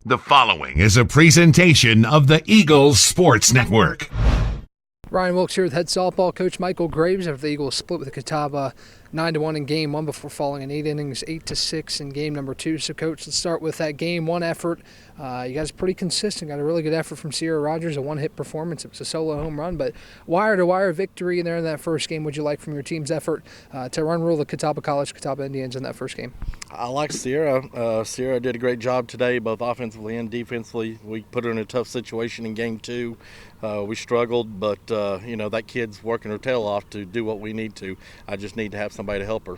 The following is a presentation of the Eagles Sports Network. Ryan Wilkes here with head softball coach Michael Graves after the Eagles split with the Catawba 9-1 in game one before falling in 8 innings, 8-6 in game number two. So, Coach, let's start with that game one effort. You guys are pretty consistent. Got a really good effort from Sierra Rogers, a one-hit performance. It was a solo home run, but wire-to-wire victory in there in that first game. What'd you like from your team's effort to run rule the Catawba Indians in that first game? I like Sierra. Sierra did a great job today, both offensively and defensively. We put her in a tough situation in game two. We struggled, but, that kid's working her tail off to do what we need to. I just need to have somebody to help her.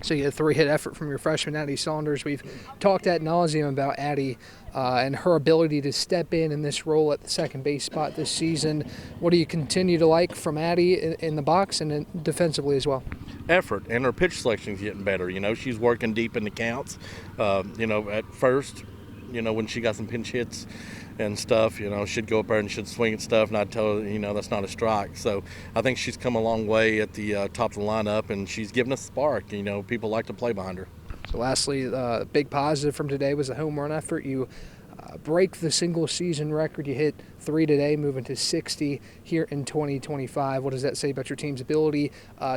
So you had a three-hit effort from your freshman, Addie Saunders. We've talked ad nauseum about Addie and her ability to step in this role at the second base spot this season. What do you continue to like from Addie in the box and defensively as well? Effort, and her pitch selection's getting better. She's working deep in the counts. At first, when she got some pinch hits and stuff, she'd go up there and she'd swing at stuff, and I'd tell her, that's not a strike. So I think she's come a long way at the top of the lineup, and she's given us a spark. People like to play behind her. So lastly, the big positive from today was the home run effort. You break the single-season record. You hit 3 today, moving to 60 here in 2025. What does that say about your team's ability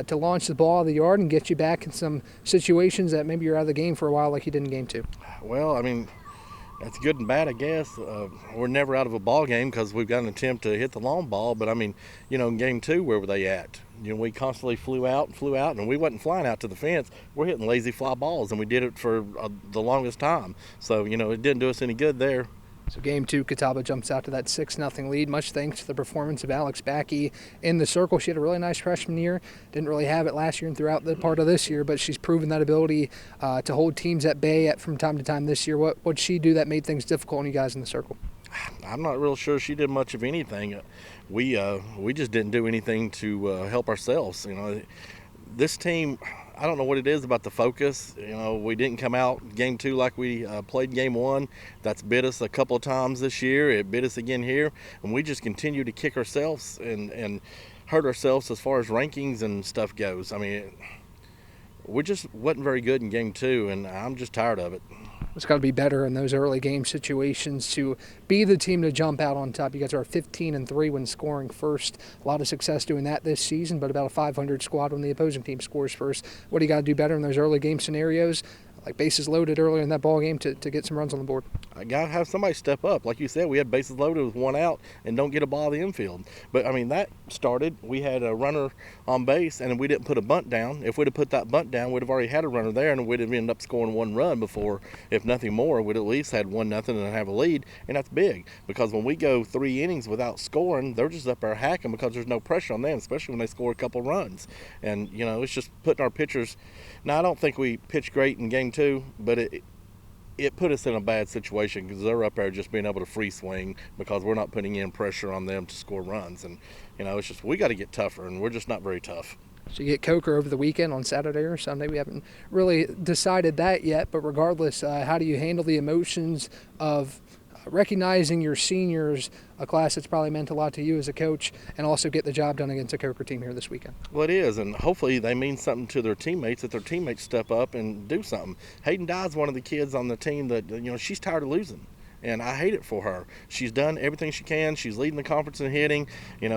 to launch the ball out of the yard and get you back in some situations that maybe you're out of the game for a while like you did in game two? Well, that's good and bad, I guess. We're never out of a ball game because we've got an attempt to hit the long ball. But, in game two, where were they at? We constantly flew out, and we wasn't flying out to the fence. We're hitting lazy fly balls, and we did it for the longest time. So, it didn't do us any good there. So game two, Catawba jumps out to that 6-0 lead. Much thanks to the performance of Alex Backey in the circle. She had a really nice freshman year. Didn't really have it last year and throughout the part of this year, but she's proven that ability to hold teams at bay from time to time this year. What'd she do that made things difficult on you guys in the circle? I'm not real sure she did much of anything. We just didn't do anything to help ourselves. This team, I don't know what it is about the focus. We didn't come out game two like we played game one. That's bit us a couple of times this year. It bit us again here. And we just continue to kick ourselves and hurt ourselves as far as rankings and stuff goes. We just wasn't very good in game two, and I'm just tired of it. It's got to be better in those early game situations to be the team to jump out on top. You guys are 15-3 when scoring first. A lot of success doing that this season, but about a 500 squad when the opposing team scores first. What do you got to do better in those early game scenarios, like bases loaded earlier in that ball game, to get some runs on the board? I got to have somebody step up. Like you said, we had bases loaded with one out and don't get a ball to the infield. But, that started. We had a runner on base, and we didn't put a bunt down. If we'd have put that bunt down, we'd have already had a runner there, and we'd have ended up scoring one run before. If nothing more, we'd at least had 1-0 and have a lead, and that's big. Because when we go 3 innings without scoring, they're just up there hacking because there's no pressure on them, especially when they score a couple runs. And, it's just putting our pitchers. Now, I don't think we pitched great in game two, but it put us in a bad situation because they're up there just being able to free swing because we're not putting in pressure on them to score runs. And, it's just we got to get tougher, and we're just not very tough. So you get Coker over the weekend on Saturday or Sunday. We haven't really decided that yet, but regardless, how do you handle the emotions of recognizing your seniors, a class that's probably meant a lot to you as a coach, and also get the job done against a Coker team here this weekend? Well, it is, and hopefully they mean something to their teammates, that their teammates step up and do something. Hayden Dye's one of the kids on the team that, she's tired of losing. And I hate it for her. She's done everything she can. She's leading the conference in hitting.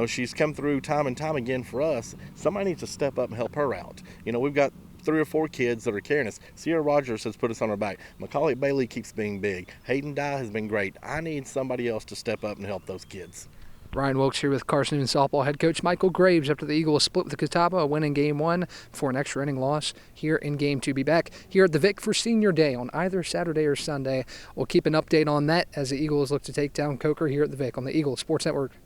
She's come through time and time again for us. Somebody needs to step up and help her out. We've got 3 or 4 kids that are carrying us. Sierra Rogers has put us on her back. Macaulay Bailey keeps being big. Hayden Dye has been great. I need somebody else to step up and help those kids. Ryan Wilkes here with Carson-Newman softball head coach Michael Graves after the Eagles split with the Catawba, a win in game one before an extra inning loss here in game two. Be back here at the Vic for Senior Day on either Saturday or Sunday. We'll keep an update on that as the Eagles look to take down Coker here at the Vic on the Eagles Sports Network.